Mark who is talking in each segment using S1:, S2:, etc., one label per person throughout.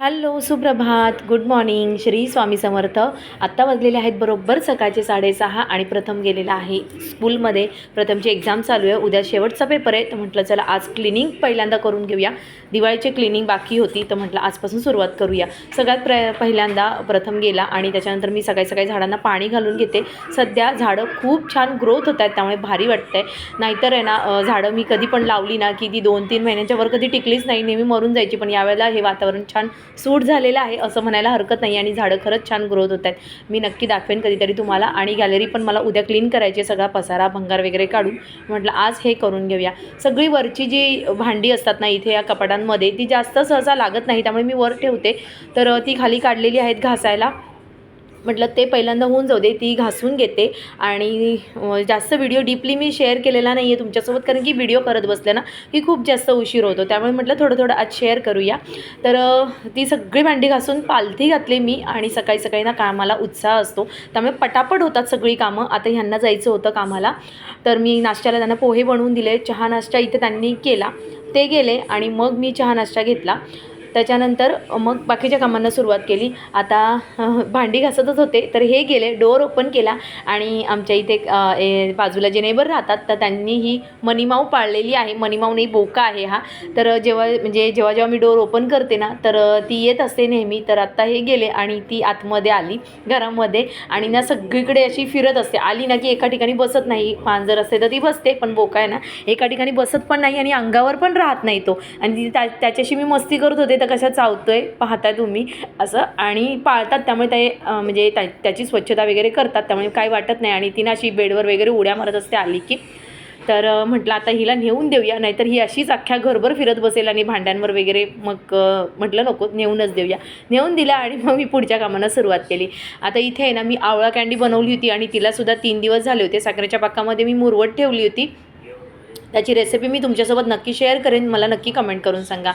S1: Hello, सुप्रभात, good morning, Shri Swami Samarth. आत्ता वाजलेले आहेत बरोबर सकाळचे 6:30 आणि प्रथम गेलेला आहे स्कूलमध्ये. प्रथमची एक्झाम चालू आहे, उद्या शेवटचा पेपर आहे. तर म्हटलं चला आज क्लिनिंग पहिल्यांदा करून घेऊया. दिवाळीची क्लिनिंग बाकी होती, तर म्हटलं आजपासून सुरुवात करूया. सगळ्यात पहिल्यांदा प्रथम गेला आणि त्याच्यानंतर मी सकाळी सकाळी झाडांना पाणी घालून घेते. सध्या झाडं खूप छान ग्रोथ होत आहेत, त्यामुळे भारी वाटतं आहे. नाहीतर आहे ना, झाडं मी कधी पण लावली ना की ती 2-3 महिन्यांच्या वर कधी टिकलीच नाही, नेहमी मरून जायची. पण यावेळेला हे वातावरण छान सूट झालेलं आहे असं म्हणायला हरकत नाही आणि झाडं खरंच छान ग्रोथ होत आहेत. मी नक्की दाखवेन कधीतरी तुम्हाला. आणि गॅलरी पण मला उद्या क्लीन करायची, सगळा पसारा भंगार वगैरे काढून. म्हटलं आज हे करून घेऊया. सगळी वरची जी भांडी असतात ना इथे या कपाटांमध्ये, ती जास्त सहसा लागत नाही, त्यामुळे मी वर ठेवते. तर ती खाली काढलेली आहेत घासायला. म्हटलं ते पहिल्यांदा होऊन जाऊ दे, ती घासून घेते. आणि जास्त व्हिडिओ डीपली मी शेअर केलेला नाही आहे तुमच्यासोबत, कारण की व्हिडिओ करत बसले ना की खूप जास्त उशीर होतो, त्यामुळे म्हटलं थोडं थोडं आज शेअर करूया. तर ती सगळी भांडी घासून पालथी घातली मी. आणि सकाळी सकाळी ना कामाला उत्साह असतो, त्यामुळे पटापट होतात सगळी कामं. आता ह्यांना जायचं होतं कामाला, तर मी नाश्त्याला त्यांना पोहे बनवून दिले. चहा नाश्ता इथे त्यांनी केला, ते गेले आणि मग मी चहा नाश्ता घेतला. त्याच्यानंतर मग बाकीच्या कामांना सुरुवात केली. आता भांडी घासतच होते तर हे गेले, डोअर ओपन केला. आणि आमच्या इथे बाजूला जे नेबर राहतात तर त्यांनी ही मनीमाऊ पाळलेली आहे. मनीमाऊ नाही, बोका आहे हा. तर जेव्हा मी डोअर ओपन करते ना तर ती येत असते नेहमी. तर आत्ता हे गेले आणि ती आतमध्ये आली घरामध्ये आणि ना सगळीकडे अशी फिरत असते. आली ना की एका ठिकाणी बसत नाही. मांजर असते तर ती बसते, पण बोका आहे ना एका ठिकाणी बसत पण नाही आणि अंगावर पण राहत नाही तो. आणि त्याच्याशी मी मस्ती करत होते तर कशा चावतोय पाहताय तुम्ही असं. आणि पाळतात, त्यामुळे ते त्याची स्वच्छता वगैरे करतात, त्यामुळे काही वाटत नाही. आणि ती ना अशी बेडवर वगैरे उड्या मारत असते आली की. तर म्हटलं आता हिला नेऊन देऊया, नाहीतर ही अशीच अख्ख्या घरभर फिरत बसेल आणि भांड्यांवर वगैरे. मग म्हटलं नको, नेऊनच देऊया. नेऊन दिला आणि मग मी पुढच्या कामांना सुरुवात केली. आता इथे आहे ना मी आवळा कँडी बनवली होती आणि तिलासुद्धा 3 दिवस झाले होते. साखरेच्या पाकामध्ये मी मुरवत ठेवली होती. त्याची रेसिपी मी तुमच्यासोबत नक्की शेअर करेन, मला नक्की कमेंट करून सांगा.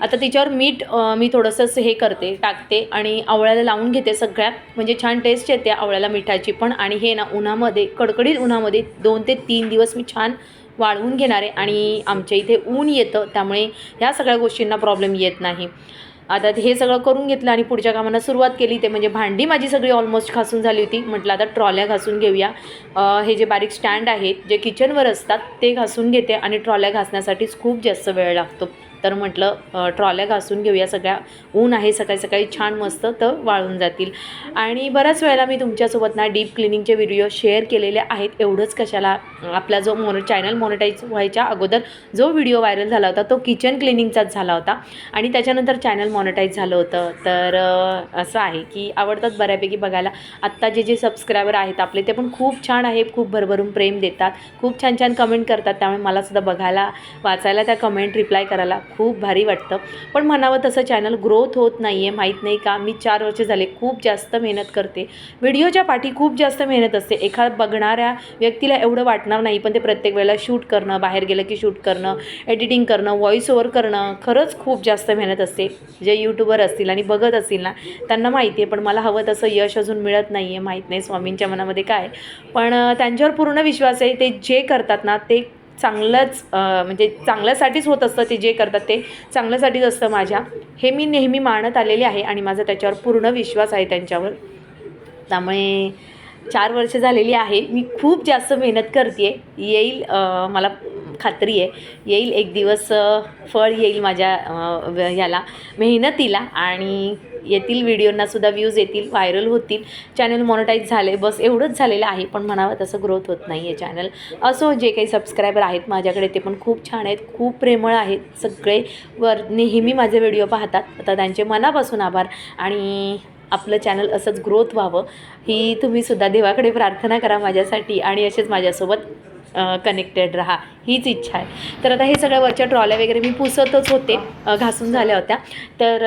S1: आता तिच्यावर मीठ मी थोडंसं हे टाकते आणि आवळ्याला लावून घेते सगळ्यात. म्हणजे छान टेस्ट येते आवळ्याला मिठाची पण. आणि हे ना उन्हामध्ये, कडकडीत उन्हामध्ये 2 ते 3 दिवस मी छान वाळवून घेणार आहे. आणि आमच्या इथे ऊन येतं, त्यामुळे ह्या सगळ्या गोष्टींना प्रॉब्लेम येत नाही. आता हे सगळं करून घेतलं आणि पुढच्या कामांना सुरुवात केली. ते म्हणजे भांडी माझी सगळी ऑलमोस्ट घासून झाली होती. म्हटलं आता ट्रॉल्या घासून घेऊया. हे जे बारीक स्टँड आहेत जे किचनवर असतात ते घासून घेते. आणि ट्रॉल्या घासण्यासाठीच खूप जास्त वेळ लागतो, तर म्हटलं ट्रॉल्या घासून घेऊया सगळ्या. ऊन आहे सकाळी सकाळी छान मस्त, तर वाळून जातील. आणि बऱ्याच वेळेला मी तुमच्यासोबत ना डीप क्लिनिंगचे व्हिडिओ शेअर केलेले आहेत. एवढंच कशाला, आपला जो चॅनल मॉनिटाईज व्हायच्या अगोदर जो व्हिडिओ व्हायरल झाला होता तो किचन क्लिनिंगचाच झाला होता. आणि त्याच्यानंतर चॅनल मॉनिटाईज झालं होतं. तर असं आहे की आवडतात बऱ्यापैकी बघायला. आत्ता जे सबस्क्रायबर आहेत आपले ते पण खूप छान आहे, खूप भरभरून प्रेम देतात, खूप छान छान कमेंट करतात. त्यामुळे मलासुद्धा बघायला, वाचायला, त्या कमेंट रिप्लाय करायला खूप भारी वाटतं. पण म्हणावं तसं चॅनल ग्रोथ होत नाही आहे, माहीत नाही का. मी 4 वर्ष झाले खूप जास्त मेहनत करते. व्हिडिओच्या पाठी खूप जास्त मेहनत असते. बघणाऱ्या व्यक्तीला एवढं वाटणार नाही, पण ते प्रत्येक वेळेला शूट करणं, बाहेर गेलं की शूट करणं, एडिटिंग करणं, व्हॉईस ओव्हर करणं, खरंच खूप जास्त मेहनत असते. जे यूट्यूबर असतील आणि बघत असतील ना त्यांना माहिती आहे. पण मला हवं तसं यश अजून मिळत नाही आहे. माहीत नाही स्वामींच्या मनामध्ये काय, पण त्यांच्यावर पूर्ण विश्वास आहे. ते जे करतात ना ते चांगलंच, म्हणजे चांगल्यासाठीच होत असतं. ते जे करतात ते चांगल्यासाठीच असतं माझ्या. हे मी नेहमी मानत आलेले आहे आणि माझा त्याच्यावर पूर्ण विश्वास आहे त्यांच्यावर. त्यामुळे 4 वर्ष झालेली आहे. मी खूप जास्त मेहनत करते आहे. येईल, मला खात्री आहे येईल एक दिवस, फळ येईल माझ्या याला, मेहनतीला. आणि येतील व्हिडिओंनासुद्धा व्ह्यूज येतील, व्हायरल होतील, चॅनल मॉनिटाईज झाले, बस एवढंच झालेलं आहे. पण म्हणावं तसं ग्रोथ होत नाही आहे चॅनल. असो, जे काही सबस्क्रायबर आहेत माझ्याकडे ते पण खूप छान आहेत, खूप प्रेमळ आहेत सगळे. नेहमी माझे व्हिडिओ पाहतात. आता त्यांचे मनापासून आभार. आणि आपलं चॅनल असंच ग्रोथ व्हावं ही तुम्हीसुद्धा देवाकडे प्रार्थना करा माझ्यासाठी. आणि असेच माझ्यासोबत कनेक्टेड राहा, हीच इच्छा आहे. तर आता हे सगळ्या वरच्या ट्रॉल्या वगैरे मी पुसतच होते, घासून झाल्या होत्या. तर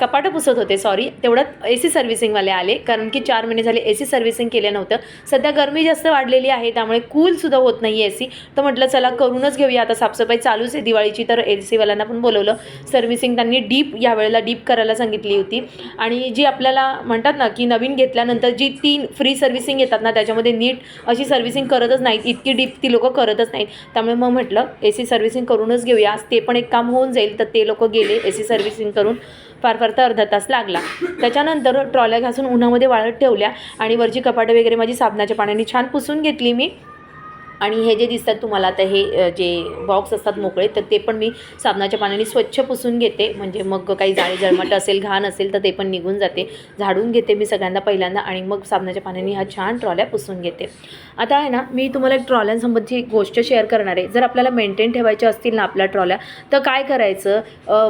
S1: कपाटं पुसत होते, सॉरी. तेवढ्यात AC सर्व्हिसिंगवाले आले, कारण की 4 महिने झाले AC सर्व्हिसिंग केलं नव्हतं. सध्या गरमी जास्त वाढलेली आहे, त्यामुळे कूलसुद्धा होत नाही आहे AC. तर म्हटलं चला करूनच घेऊया. आता साफसफाई चालूच आहे दिवाळीची, तर AC वाल्यांना पण बोलवलं. सर्व्हिसिंग त्यांनी यावेळेला डीप करायला सांगितली होती. आणि जी आपल्याला म्हणतात ना की नवीन घेतल्यानंतर जी 3 फ्री सर्व्हिसिंग येतात ना, त्याच्यामध्ये नीट अशी सर्व्हिसिंग करतच नाहीत, इतकी डीप ती लोकं करतच नाहीत. त्यामुळे मग म्हटलं AC सर्व्हिसिंग करूनच घेऊया, ते पण एक काम होऊन जाईल. तर ते लोक गेले AC सर्व्हिसिंग करून, फार फार तर अर्धा तास लागला. त्याच्यानंतर ट्रॉल्या घासून उन्हामध्ये वाळत ठेवल्या आणि वरची कपाटं वगैरे माझी साबणाच्या पाण्याने छान पुसून घेतली मी. आणि हे जे दिसतात तुम्हाला आता हे जे बॉक्स असतात मोकळे, तर ते पण मी साबणाच्या पाण्याने स्वच्छ पुसून घेते. म्हणजे मग काही जाळी जळमट असेल, घाण असेल तर ते पण निघून जाते. झाडून घेते मी सगळ्यांदा पहिल्यांदा आणि मग साबणाच्या पाण्याने ह्या छान ट्रॉल्या पुसून घेते. आता आहे ना, मी तुम्हाला एक ट्रॉल्यांसंबंधी एक गोष्ट शेअर करणार आहे. जर आपल्याला मेंटेन ठेवायच्या असतील ना आपल्या ट्रॉल्या, तर काय करायचं,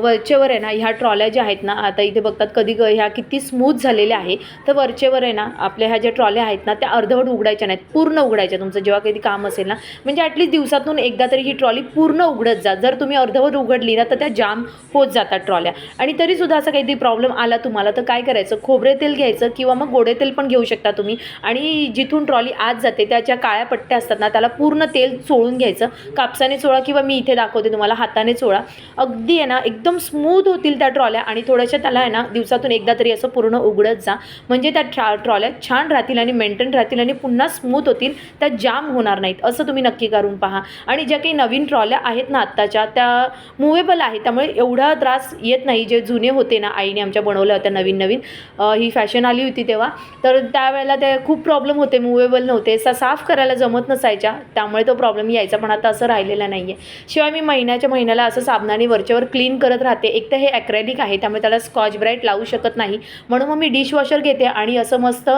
S1: वरचेवर आहे ना ह्या ट्रॉल्या ज्या आहेत ना, आता इथे बघतात कधी ह्या किती स्मूथ झालेल्या आहे. तर वरचेवर आहे ना आपल्या ह्या ज्या ट्रॉल्या आहेत ना, त्या अर्धवट उघडायच्या नाहीत, पूर्ण उघडायच्या. तुमचं जेव्हा कधी काम असेल ना, म्हणजे ॲटलीस्ट दिवसातून एकदा तरी ही ट्रॉली पूर्ण उघडत जा. जर तुम्ही अर्धवट उघडली ना तर त्या जाम होत जातात ट्रॉल्या. आणि तरीसुद्धा असा काहीतरी प्रॉब्लेम आला तुम्हाला, तर काय करायचं, खोबरे तेल घ्यायचं किंवा मग गोडे तेल पण घेऊ शकता तुम्ही. आणि जिथून ट्रॉली आत जाते त्याच्या काळ्या पट्ट्या असतात ना, त्याला पूर्ण तेल चोळून घ्यायचं. कापसाने चोळा किंवा मी इथे दाखवते तुम्हाला हाताने चोळा. अगदी आहे ना एकदम स्मूथ होतील त्या ट्रॉल्या. आणि थोड्याशा त्याला आहे ना दिवसातून एकदा तरी असं पूर्ण उघडत जा, म्हणजे त्या ट्रॉल्या छान राहतील आणि मेंटेन राहतील आणि पुन्हा स्मूथ होतील, त्या जाम होणार नाहीत. असं तुम्ही नक्की करून पहा. आणि ज्या काही नवीन ट्रॉल्या आहेत ना आत्ताच्या, त्या मुवेबल आहेत, त्यामुळे एवढा त्रास येत नाही. जे जुने होते ना, आईने आमच्या बनवल्या होत्या नवीन नवीन, ही फॅशन आली होती तेव्हा, तर त्यावेळेला ते खूप प्रॉब्लेम होते, मुवेबल नव्हते, साफ करायला जमत नसायच्या, त्यामुळे तो प्रॉब्लेम यायचा. पण आता असं राहिलेला नाही आहे. शिवाय मी महिन्याला असं साबणाने वरच्यावर क्लीन करत राहते. एक तर हे ॲक्रेलिक आहे त्यामुळे त्याला स्कॉच ब्राईट लावू शकत नाही, म्हणून मग मी डिशवॉशर घेते आणि असं मस्त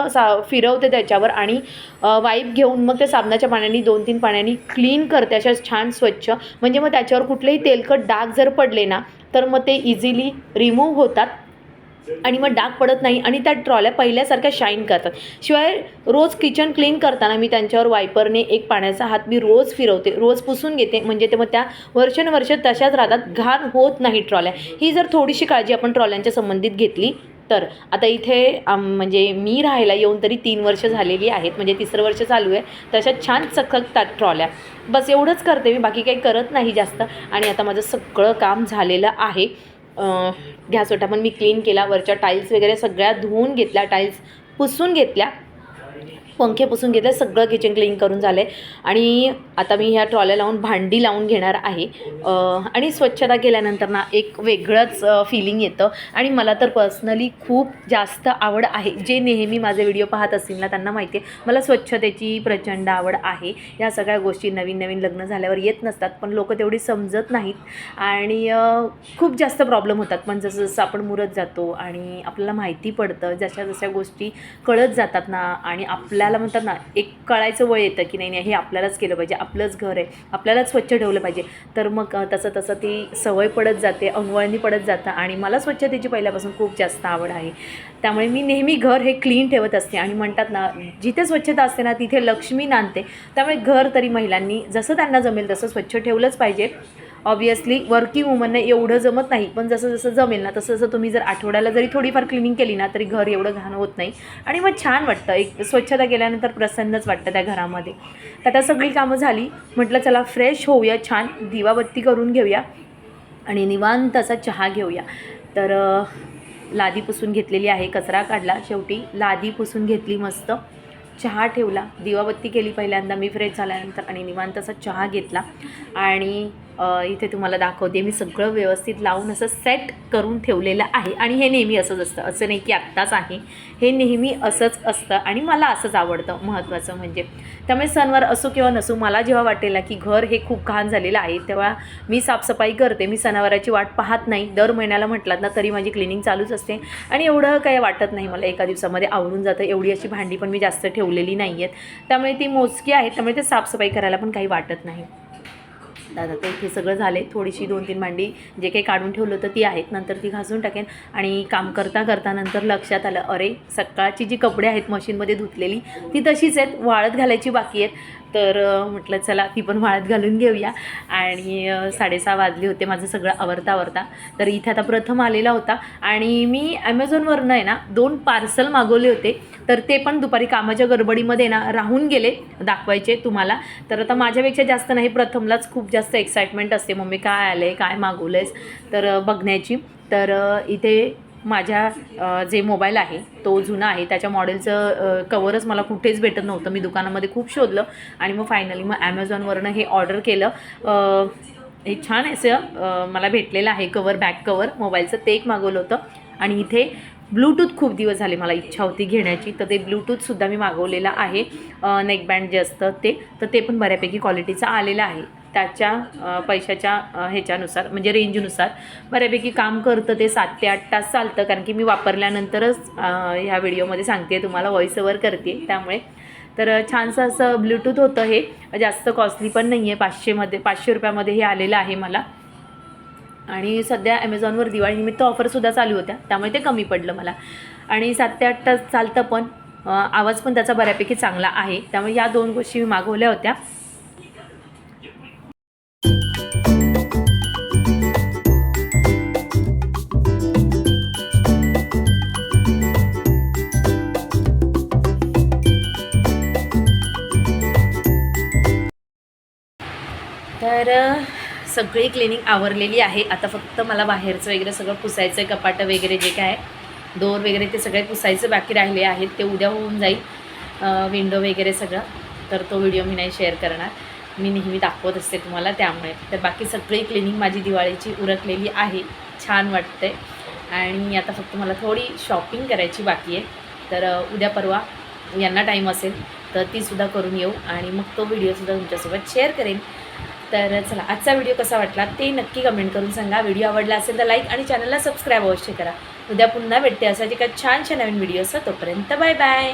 S1: फिरवते त्याच्यावर आणि वाईप घेऊन मग ते साबणाच्या पाण्याने 2-3 पाण्याने क्लीन करते अशा छान स्वच्छ. म्हणजे मग त्याच्यावर कुठलेही तेलकट डाग जर पडले ना, तर मग ते इझिली रिमूव्ह होतात आणि मग डाग पडत नाही आणि त्या ट्रॉल्या पहिल्यासारख्या शाईन करतात. शिवाय रोज किचन क्लीन करताना मी त्यांच्यावर वायपरने एक पाण्याचा हात मी रोज फिरवते, रोज पुसून घेते. म्हणजे ते मग त्या वर्षानुवर्ष तशाच राहतात, घाण होत नाही ट्रॉल्या. ही जर थोडीशी काळजी आपण ट्रॉल्यांच्या संबंधित घेतली तर. आता इथे म्हणजे मी राहायला येऊन तरी 3 वर्ष झालेली आहेत, म्हणजे 3रं वर्ष चालू आहे. तशा छान चकचकतात ट्रॉल्या. बस एवढंच करते मी, बाकी काही करत नाही जास्त. आणि आता माझं सगळं काम झालेलं आहे. गॅस ओटा पण मी क्लीन केला, वरच्या टाईल्स वगैरे सगळ्या धुवून घेतल्या, टाईल्स पुसून घेतल्या, पंखे पुसून घेतले, सगळं किचन क्लीन करून झालं आहे. आणि आता मी ह्या ट्रॉल्या लावून भांडी लावून घेणार आहे. आणि स्वच्छता केल्यानंतर ना एक वेगळंच फिलिंग येतं. आणि मला तर पर्सनली खूप जास्त आवड आहे. जे नेहमी माझे व्हिडिओ पाहत असतील ना त्यांना माहिती आहे मला स्वच्छतेची प्रचंड आवड आहे. या सगळ्या गोष्टी नवीन नवीन लग्न झाल्यावर येत नसतात, पण लोक तेवढी समजत नाहीत आणि खूप जास्त प्रॉब्लेम होतात. पण जसं जसं आपण मुरत जातो आणि आपल्याला माहिती पडतं, जशा जशा गोष्टी कळत जातात ना, आणि आपल्याला म्हणतात ना एक कळायचं वय येतं की नाही हे आपल्यालाच केलं पाहिजे, आपलंच घर आहे, आपल्यालाच स्वच्छ ठेवलं पाहिजे. तर मग तसं तसं ती सवय पडत जाते, अंगवळणी पडत जातं. आणि मला स्वच्छतेची पहिल्यापासून खूप जास्त आवड आहे, त्यामुळे मी नेहमी घर हे क्लीन ठेवत असते. आणि म्हणतात ना जिथे स्वच्छता असते ना तिथे लक्ष्मी नांदते. त्यामुळे घर तरी महिलांनी जसं त्यांना जमेल तसं स्वच्छ ठेवलंच पाहिजे. ऑब्वियसली वर्किंग वुमनने एवढं जमत नाही, पण जसं जसं जमेल ना तसं जसं तुम्ही जर आठवड्याला जरी थोडीफार क्लिनिंग केली ना तरी घर एवढं घाण होत नाही. आणि मग छान वाटतं, एक स्वच्छता केल्यानंतर प्रसन्नच वाटतं त्या घरामध्ये. तर आता सगळी कामं झाली, म्हटलं चला फ्रेश होऊया, छान दिवाबत्ती करून घेऊया आणि निवांत असा चहा घेऊया. तर लादी पुसून घेतलेली आहे, कचरा काढला, शेवटी लादी पुसून घेतली, मस्त चहा ठेवला, दिवाबत्ती केली पहिल्यांदा मी फ्रेश झाल्यानंतर आणि निवांत असा चहा घेतला. आणि इथे तुम्हाला दाखवते मी सगळं व्यवस्थित लावून असं सेट करून ठेवलेलं आहे. आणि हे नेहमी असंच असतं, असं नाही की आत्ताच आहे, हे नेहमी असंच असतं आणि मला असंच आवडतं महत्त्वाचं म्हणजे. त्यामुळे सणवार असो किंवा नसो, मला जेव्हा वाटेल ना की घर हे खूप घाण झालेलं आहे तेव्हा मी साफसफाई करते. मी सणावाराची वाट पाहत नाही, दर महिन्याला म्हटलात ना तरी माझी क्लिनिंग चालूच असते. आणि एवढं काही वाटत नाही मला, एका दिवसामध्ये आवरून जातं. एवढी अशी भांडी पण मी जास्त ठेवलेली नाही आहेत, त्यामुळे ती मोजकी आहेत, त्यामुळे ते साफसफाई करायला पण काही वाटत नाही. दादा तर इथे सगळं झालं आहे, थोडीशी 2-3 भांडी जे काही काढून ठेवलं होतं ती आहेत, नंतर ती घासून टाकेन. आणि काम करता करता नंतर लक्षात आलं, अरे सकाळची जी कपडे आहेत मशीनमध्ये धुतलेली ती तशीच आहेत, वाळत घालायची बाकी आहेत. तर म्हटलं चला ती पण वाळत घालून घेऊया. आणि 6:30 वाजले होते माझं सगळं आवरता. तर इथे आता प्रथम आलेला होता आणि मी ॲमेझॉनवरनं आहे ना 2 पार्सल मागवले होते. तर ते पण दुपारी कामाच्या गडबडीमध्ये ना राहून गेले दाखवायचे तुम्हाला. तर आता माझ्यापेक्षा जास्त नाही, प्रथमलाच खूप जास्त एक्साइटमेंट असते, मम्मी काय आलं आहे, काय मागवलं आहेस तर बघण्याची. तर इथे माझ्या जे मोबाईल आहे तो जुना आहे, त्याच्या मॉडेलचं कवरच मला कुठेच भेटत नव्हतं. मी दुकानामध्ये खूप शोधलं आणि मग फायनली मग ॲमेझॉनवरनं हे ऑर्डर केलं. हे छान असं मला भेटलेलं आहे कवर, बॅक कवर मोबाईलचं, ते एक मागवलं होतं. आणि इथे ब्लूटूथ खूप दिवस झाले मला इच्छा होती घेण्याची, तर ते ब्लूटूथसुद्धा मी मागवलेलं आहे. नेकबँड जे असतं तर ते पण बऱ्यापैकी क्वालिटीचं आलेलं आहे. त्याच्या पैशाच्या ह्याच्यानुसार म्हणजे रेंजनुसार बऱ्यापैकी काम करतं ते. 7 ते 8 तास चालतं, कारण की मी वापरल्यानंतरच ह्या व्हिडिओमध्ये सांगते तुम्हाला, व्हॉइस ओव्हर करते त्यामुळे. तर छानसं असं ब्लूटूथ होतं. हे जास्त कॉस्टली पण नाही आहे, 500 रुपयामध्ये हे आलेलं आहे मला. आणि सध्या ॲमेझॉनवर दिवाळीनिमित्त ऑफरसुद्धा चालू होत्या, त्यामुळे ते कमी पडलं मला. आणि 7 ते 8 तास चालतं पण. आवाज पण त्याचा बऱ्यापैकी चांगला आहे, त्यामुळे या 2 गोष्टी मी मागवल्या होत्या. तर सगळी क्लिनिंग आवरलेली आहे. आता फक्त मला बाहेरचं वगैरे सगळं पुसायचं आहे. कपाटं वगैरे जे काय डोअर वगैरे ते सगळे पुसायचं बाकी राहिले आहेत, ते उद्या होऊन जाईल. विंडो वगैरे सगळं, तर तो व्हिडिओ मी नाही शेअर करणार, मी नेहमी दाखवत असते तुम्हाला त्यामुळे. तर बाकी सगळी क्लिनिंग माझी दिवाळीची उरकलेली आहे, छान वाटते. आणि आता फक्त मला थोडी शॉपिंग करायची बाकी आहे. तर उद्या परवा यांना टाईम असेल तर तीसुद्धा करून येऊ आणि मग तो व्हिडिओसुद्धा तुमच्यासोबत शेअर करेन. तर चला, आजचा व्हिडिओ कसा वाटला ते नक्की कमेंट करून सांगा. व्हिडिओ आवडला असेल तर लाईक आणि चॅनलला सबस्क्राईब अवश्य करा. उद्या पुन्हा भेटते असाच एका छानशा नवीन व्हिडिओचा. तोपर्यंत बाय बाय.